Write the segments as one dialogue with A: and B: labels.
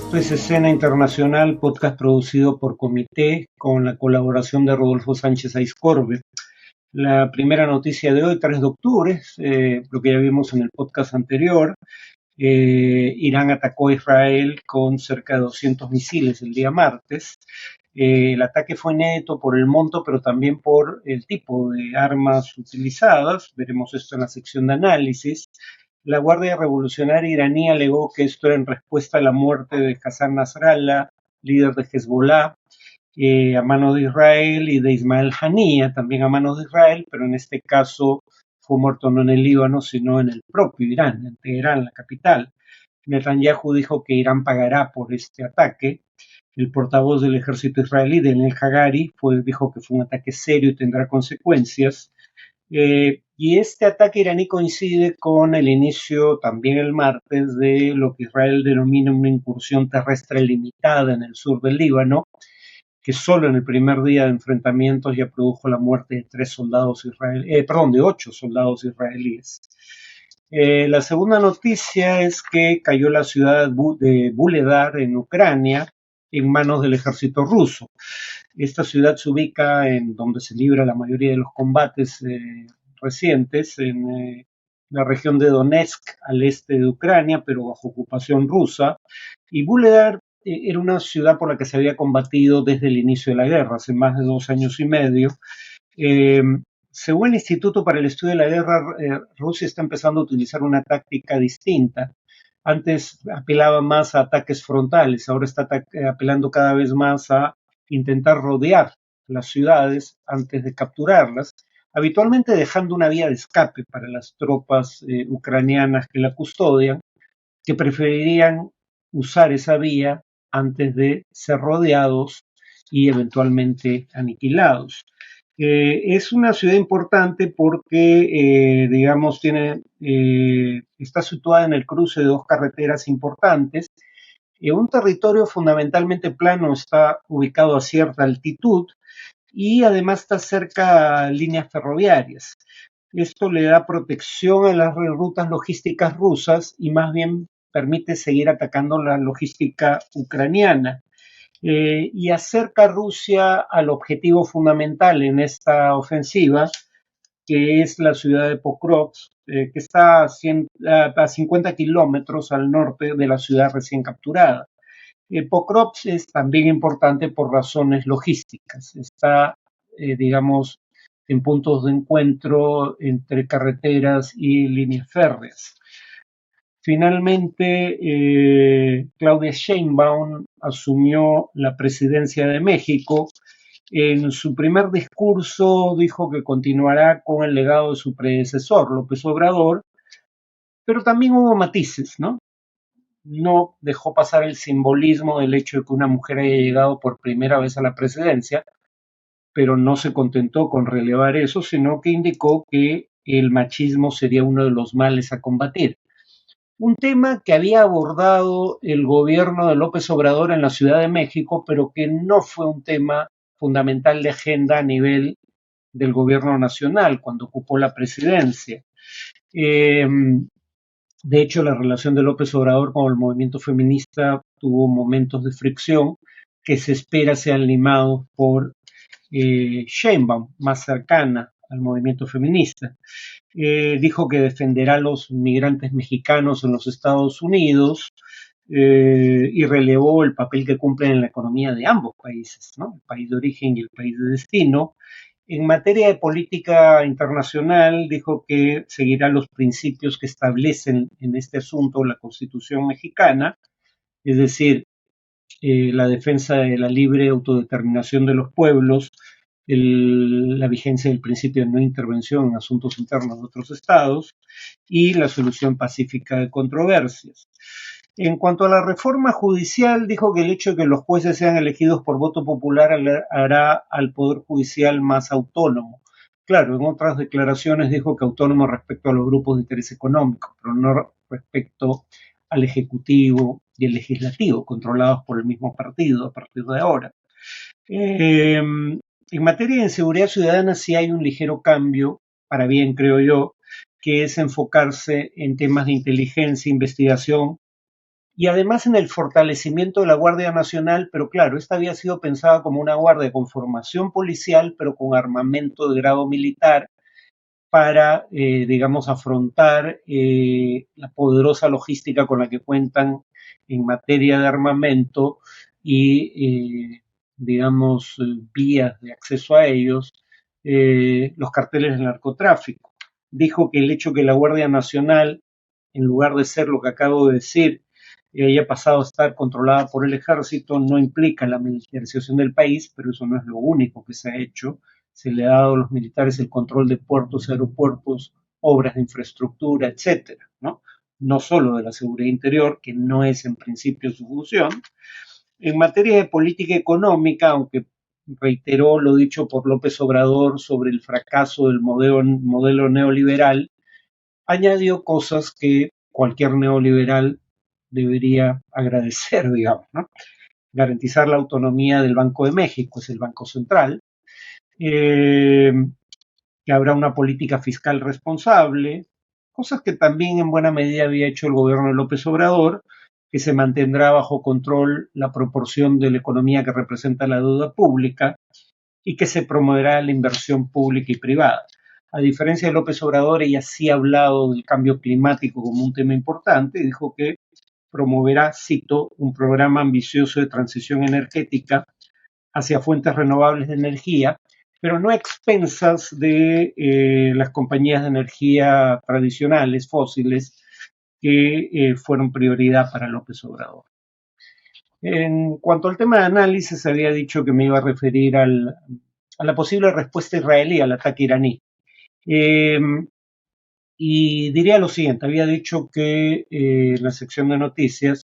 A: Esto es Escena Internacional, podcast producido por Comité con la colaboración de Rodolfo Sánchez Aizcorbe. La primera noticia de hoy, 3 de octubre, lo que ya vimos en el podcast anterior. Irán atacó a Israel con cerca de 200 misiles el día martes. El ataque fue neto por el monto, pero también por el tipo de armas utilizadas. Veremos esto en la sección de análisis. La Guardia Revolucionaria iraní alegó que esto era en respuesta a la muerte de Hassan Nasrallah, líder de Hezbollah, a manos de Israel, y de Ismael Haniyeh, también a manos de Israel, pero en este caso fue muerto no en el Líbano, sino en el propio Irán, en Teherán, la capital. Netanyahu dijo que Irán pagará por este ataque. El portavoz del ejército israelí, Daniel Hagari, dijo que fue un ataque serio y tendrá consecuencias. Y este ataque iraní coincide con el inicio, también el martes, de lo que Israel denomina una incursión terrestre limitada en el sur del Líbano, que solo en el primer día de enfrentamientos ya produjo la muerte de 8 soldados israelíes. La segunda noticia es que cayó la ciudad de Vuhledar en Ucrania en manos del ejército ruso. Esta ciudad se ubica en donde se libra la mayoría de los combates recientes, en la región de Donetsk, al este de Ucrania, pero bajo ocupación rusa. Y Vuhledar era una ciudad por la que se había combatido desde el inicio de la guerra, hace más de 2 años y medio. Según el Instituto para el Estudio de la Guerra, Rusia está empezando a utilizar una táctica distinta. Antes apelaba más a ataques frontales, ahora está apelando cada vez más a intentar rodear las ciudades antes de capturarlas, habitualmente dejando una vía de escape para las tropas ucranianas que la custodian, que preferirían usar esa vía antes de ser rodeados y eventualmente aniquilados. Es una ciudad importante porque, digamos, está situada en el cruce de 2 carreteras importantes. Un territorio fundamentalmente plano, está ubicado a cierta altitud y además está cerca a líneas ferroviarias. Esto le da protección a las rutas logísticas rusas y más bien permite seguir atacando la logística ucraniana. Y acerca a Rusia al objetivo fundamental en esta ofensiva, que es la ciudad de Pokrovsk, que está a 50 kilómetros al norte de la ciudad recién capturada. Pokrovsk es también importante por razones logísticas. Está, digamos, en puntos de encuentro entre carreteras y líneas férreas. Finalmente, Claudia Sheinbaum asumió la presidencia de México. En su primer discurso dijo que continuará con el legado de su predecesor, López Obrador, pero también hubo matices, ¿no? No dejó pasar el simbolismo del hecho de que una mujer haya llegado por primera vez a la presidencia, pero no se contentó con relevar eso, sino que indicó que el machismo sería uno de los males a combatir. Un tema que había abordado el gobierno de López Obrador en la Ciudad de México, pero que no fue un tema fundamental de agenda a nivel del gobierno nacional cuando ocupó la presidencia. De hecho, la relación de López Obrador con el movimiento feminista tuvo momentos de fricción que se espera sean limados por Sheinbaum, más cercana al movimiento feminista. Dijo que defenderá a los migrantes mexicanos en los Estados Unidos y relevó el papel que cumplen en la economía de ambos países, ¿no? El país de origen y el país de destino. En materia de política internacional, dijo que seguirá los principios que establecen en este asunto la Constitución mexicana, es decir, la defensa de la libre autodeterminación de los pueblos, la vigencia del principio de no intervención en asuntos internos de otros estados y la solución pacífica de controversias. En cuanto a la reforma judicial, dijo que el hecho de que los jueces sean elegidos por voto popular hará al Poder Judicial más autónomo. Claro, en otras declaraciones dijo que autónomo respecto a los grupos de interés económico, pero no respecto al Ejecutivo y el Legislativo, controlados por el mismo partido a partir de ahora. En materia de inseguridad ciudadana sí hay un ligero cambio, para bien creo yo, que es enfocarse en temas de inteligencia, investigación y además en el fortalecimiento de la Guardia Nacional, pero claro, esta había sido pensada como una guardia con formación policial, pero con armamento de grado militar para, digamos, afrontar la poderosa logística con la que cuentan en materia de armamento y, digamos, vías de acceso a ellos, los carteles del narcotráfico. Dijo que el hecho que la Guardia Nacional, en lugar de ser lo que acabo de decir, haya pasado a estar controlada por el ejército, no implica la militarización del país, pero eso no es lo único que se ha hecho. Se le ha dado a los militares el control de puertos, aeropuertos, obras de infraestructura, etcétera, ¿no? No solo de la seguridad interior, que no es en principio su función. En materia de política económica, aunque reiteró lo dicho por López Obrador sobre el fracaso del modelo neoliberal, añadió cosas que cualquier neoliberal debería agradecer, digamos, ¿no? Garantizar la autonomía del Banco de México, es el Banco Central, eh, que habrá una política fiscal responsable, cosas que también en buena medida había hecho el gobierno de López Obrador, que se mantendrá bajo control la proporción de la economía que representa la deuda pública y que se promoverá la inversión pública y privada. A diferencia de López Obrador, ella sí ha hablado del cambio climático como un tema importante y dijo que promoverá, cito, un programa ambicioso de transición energética hacia fuentes renovables de energía, pero no a expensas de las compañías de energía tradicionales, fósiles, que fueron prioridad para López Obrador. En cuanto al tema de análisis, había dicho que me iba a referir a la posible respuesta israelí al ataque iraní. Eh, y diría lo siguiente, había dicho que en la sección de noticias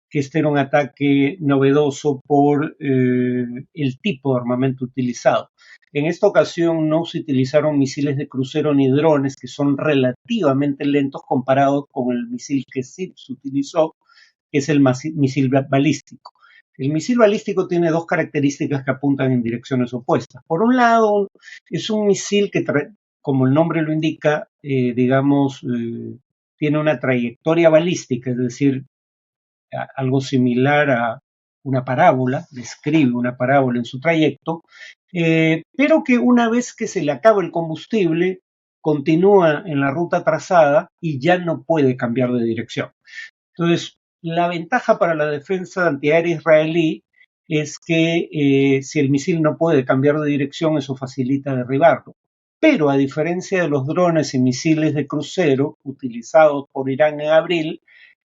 A: que este era un ataque novedoso por el tipo de armamento utilizado. En esta ocasión no se utilizaron misiles de crucero ni drones, que son relativamente lentos comparados con el misil que sí se utilizó, que es el misil balístico. El misil balístico tiene dos características que apuntan en direcciones opuestas. Por un lado, es un misil que, como el nombre lo indica, digamos, tiene una trayectoria balística, es decir, algo similar a una parábola, describe una parábola en su trayecto, pero que una vez que se le acaba el combustible, continúa en la ruta trazada y ya no puede cambiar de dirección. Entonces, la ventaja para la defensa antiaérea israelí es que si el misil no puede cambiar de dirección, eso facilita derribarlo. Pero a diferencia de los drones y misiles de crucero utilizados por Irán en abril,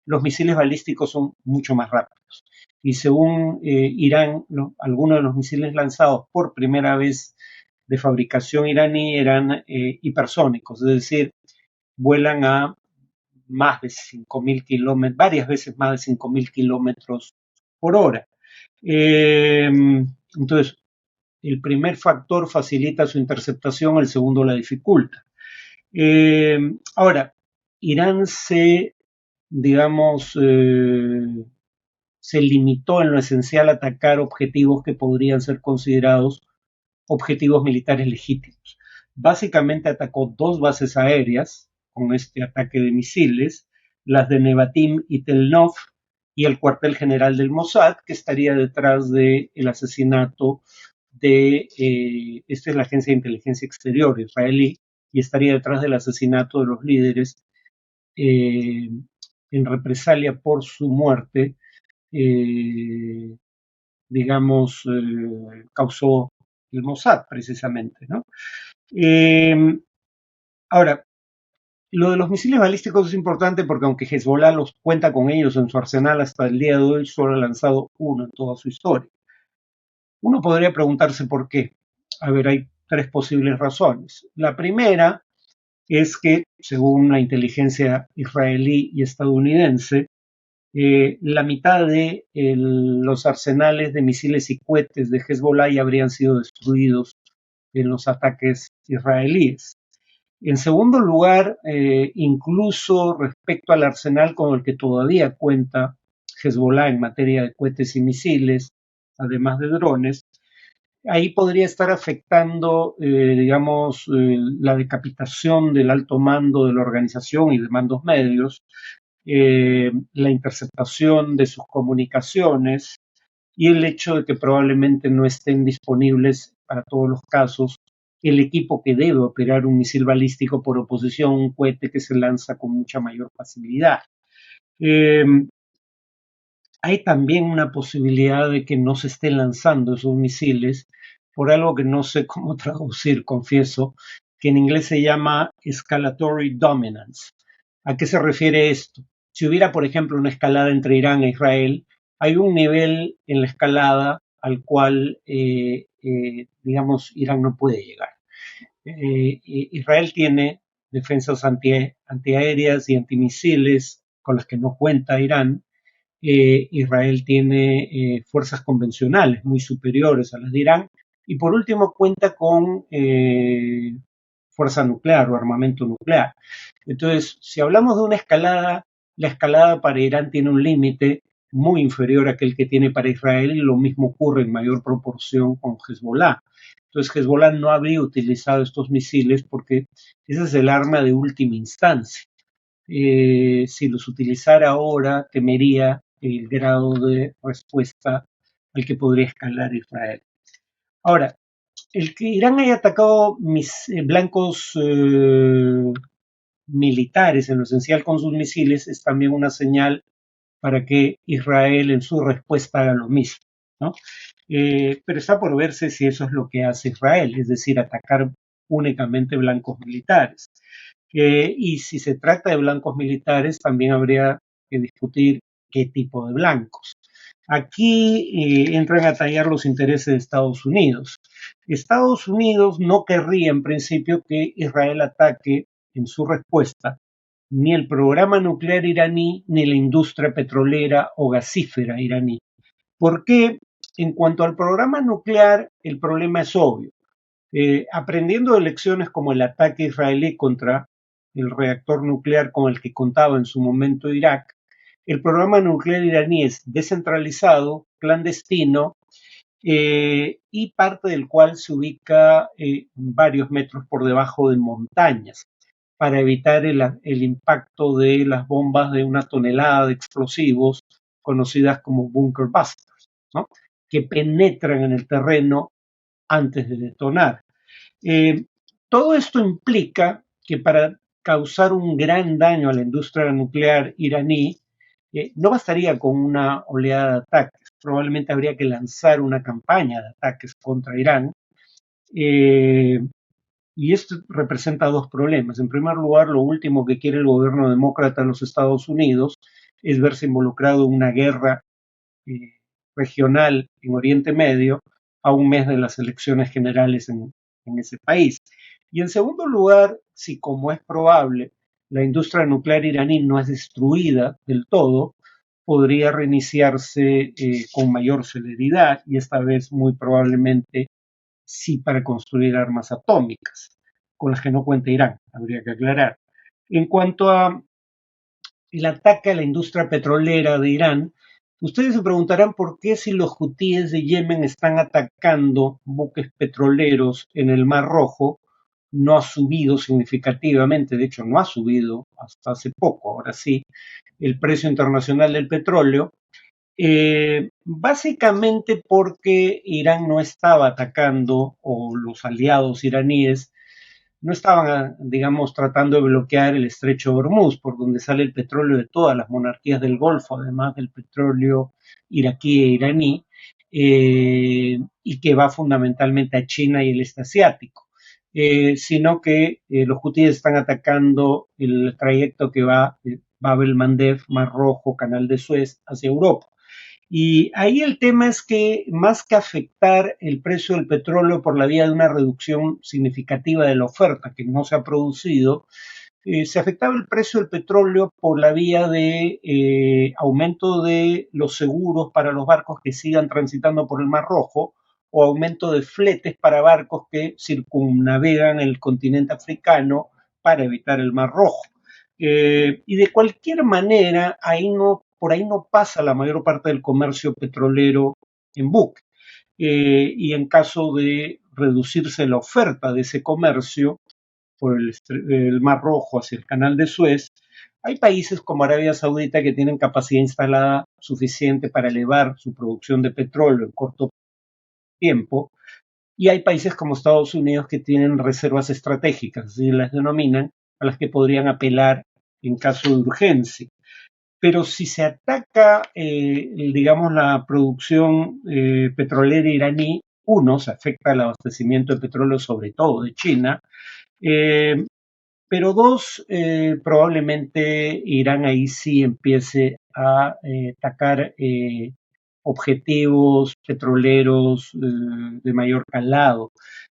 A: los misiles balísticos son mucho más rápidos. Y según Irán, algunos de los misiles lanzados por primera vez de fabricación iraní eran hipersónicos, es decir, vuelan a más de 5.000 kilómetros, varias veces más de 5.000 kilómetros por hora. Entonces, el primer factor facilita su interceptación, el segundo la dificulta. Ahora, Irán digamos, se limitó en lo esencial a atacar objetivos que podrían ser considerados objetivos militares legítimos. Básicamente atacó dos bases aéreas con este ataque de misiles, las de Nevatim y Tel Nof, y el cuartel general del Mossad, que estaría detrás del asesinato de, esta es la agencia de inteligencia exterior israelí, y estaría detrás del asesinato de los líderes en represalia por su muerte, digamos, causó el Mossad precisamente, ¿no? Ahora, lo de los misiles balísticos es importante porque aunque Hezbollah los cuenta con ellos en su arsenal hasta el día de hoy, solo ha lanzado uno en toda su historia. Uno podría preguntarse por qué. A ver, hay tres posibles razones. La primera es que, según la inteligencia israelí y estadounidense, la mitad de los arsenales de misiles y cohetes de Hezbollah ya habrían sido destruidos en los ataques israelíes. En segundo lugar, incluso respecto al arsenal con el que todavía cuenta Hezbollah en materia de cohetes y misiles, además de drones, ahí podría estar afectando, digamos, la decapitación del alto mando de la organización y de mandos medios, la interceptación de sus comunicaciones y el hecho de que probablemente no estén disponibles para todos los casos el equipo que debe operar un misil balístico por oposición a un cohete que se lanza con mucha mayor facilidad. Eh, Hay también una posibilidad de que no se estén lanzando esos misiles por algo que no sé cómo traducir, confieso, que en inglés se llama escalatory dominance. ¿A qué se refiere esto? Si hubiera, por ejemplo, una escalada entre Irán e Israel, hay un nivel en la escalada al cual, digamos, Irán no puede llegar. Israel tiene defensas antiaéreas y antimisiles con las que no cuenta Irán. Israel tiene fuerzas convencionales muy superiores a las de Irán y por último cuenta con fuerza nuclear o armamento nuclear. Entonces, si hablamos de una escalada, la escalada para Irán tiene un límite muy inferior a aquel que tiene para Israel y lo mismo ocurre en mayor proporción con Hezbollah. Entonces, Hezbollah no habría utilizado estos misiles porque ese es el arma de última instancia. Si los utilizara ahora, temería el grado de respuesta al que podría escalar Israel. Ahora, el que Irán haya atacado mis blancos militares, en lo esencial con sus misiles, es también una señal para que Israel en su respuesta haga lo mismo, ¿no? Pero está por verse si eso es lo que hace Israel, es decir, atacar únicamente blancos militares. Y si se trata de blancos militares, también habría que discutir qué tipo de blancos. Aquí entran a tallar los intereses de Estados Unidos. Estados Unidos no querría en principio que Israel ataque en su respuesta ni el programa nuclear iraní ni la industria petrolera o gasífera iraní. ¿Por qué? En cuanto al programa nuclear, el problema es obvio. Aprendiendo de lecciones como el ataque israelí contra el reactor nuclear con el que contaba en su momento Irak, el programa nuclear iraní es descentralizado, clandestino, y parte del cual se ubica varios metros por debajo de montañas para evitar el impacto de las bombas de una tonelada de explosivos conocidas como bunker busters, ¿no? Que penetran en el terreno antes de detonar. Eh, Todo esto implica que para causar un gran daño a la industria nuclear iraní, no bastaría con una oleada de ataques, probablemente habría que lanzar una campaña de ataques contra Irán. eh, y esto representa dos problemas. En primer lugar, lo último que quiere el gobierno demócrata de los Estados Unidos es verse involucrado en una guerra eh, regional en Oriente Medio a un mes de las elecciones generales en ese país. Y en segundo lugar, si como es probable, la industria nuclear iraní no es destruida del todo, podría reiniciarse con mayor celeridad y esta vez muy probablemente sí para construir armas atómicas, con las que no cuenta Irán, habría que aclarar. En cuanto a el ataque a la industria petrolera de Irán, ustedes se preguntarán por qué si los hutíes de Yemen están atacando buques petroleros en el Mar Rojo, no ha subido significativamente, de hecho no ha subido hasta hace poco, ahora sí, el precio internacional del petróleo, básicamente porque Irán no estaba atacando, o los aliados iraníes no estaban, digamos, tratando de bloquear el estrecho de Hormuz, por donde sale el petróleo de todas las monarquías del Golfo, además del petróleo iraquí e iraní, y que va fundamentalmente a China y el este asiático, sino que los hutíes están atacando el trayecto que va Bab el-Mandeb, Mar Rojo, Canal de Suez, hacia Europa. Y ahí el tema es que más que afectar el precio del petróleo por la vía de una reducción significativa de la oferta que no se ha producido, se afectaba el precio del petróleo por la vía de aumento de los seguros para los barcos que sigan transitando por el Mar Rojo o aumento de fletes para barcos que circunnavegan el continente africano para evitar el Mar Rojo. Y de cualquier manera, por ahí no pasa la mayor parte del comercio petrolero en buque. Y en caso de reducirse la oferta de ese comercio por el Mar Rojo hacia el Canal de Suez, Hay países como Arabia Saudita que tienen capacidad instalada suficiente para elevar su producción de petróleo en corto tiempo, y hay países como Estados Unidos que tienen reservas estratégicas, así las denominan, a las que podrían apelar en caso de urgencia. Pero si se ataca, digamos, la producción petrolera iraní, uno, se afecta al abastecimiento de petróleo, sobre todo de China, eh, pero dos, probablemente Irán ahí sí empiece a atacar objetivos petroleros de mayor calado.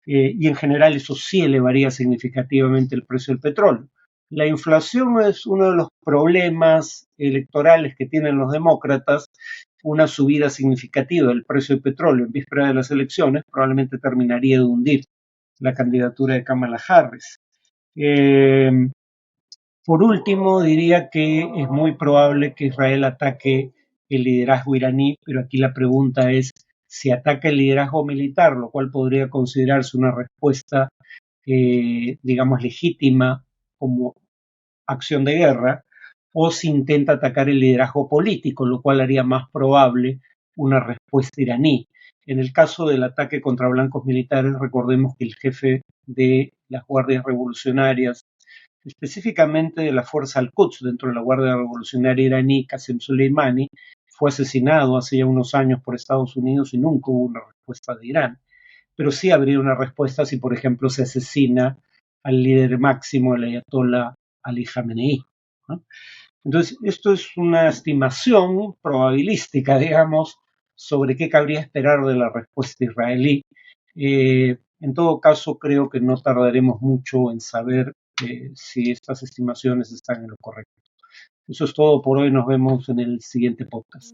A: Y en general eso sí elevaría significativamente el precio del petróleo. La inflación es uno de los problemas electorales que tienen los demócratas. Una subida significativa del precio del petróleo en víspera de las elecciones probablemente terminaría de hundir la candidatura de Kamala Harris. Eh, por último, diría que es muy probable que Israel ataque el liderazgo iraní, pero aquí la pregunta es si ataca el liderazgo militar, lo cual podría considerarse una respuesta, digamos, legítima como acción de guerra, o si intenta atacar el liderazgo político, lo cual haría más probable una respuesta iraní. En el caso del ataque contra blancos militares, recordemos que el jefe de las guardias revolucionarias, específicamente de la fuerza Al-Quds dentro de la Guardia Revolucionaria iraní, Qasem Soleimani, fue asesinado hace ya unos años por Estados Unidos y nunca hubo una respuesta de Irán. Pero sí habría una respuesta si, por ejemplo, se asesina al líder máximo, el ayatollah Ali Khamenei, ¿no? Entonces, esto es una estimación probabilística, digamos, sobre qué cabría esperar de la respuesta israelí. En todo caso, creo que no tardaremos mucho en saber si estas estimaciones están en lo correcto. Eso es todo por hoy. Nos vemos en el siguiente podcast.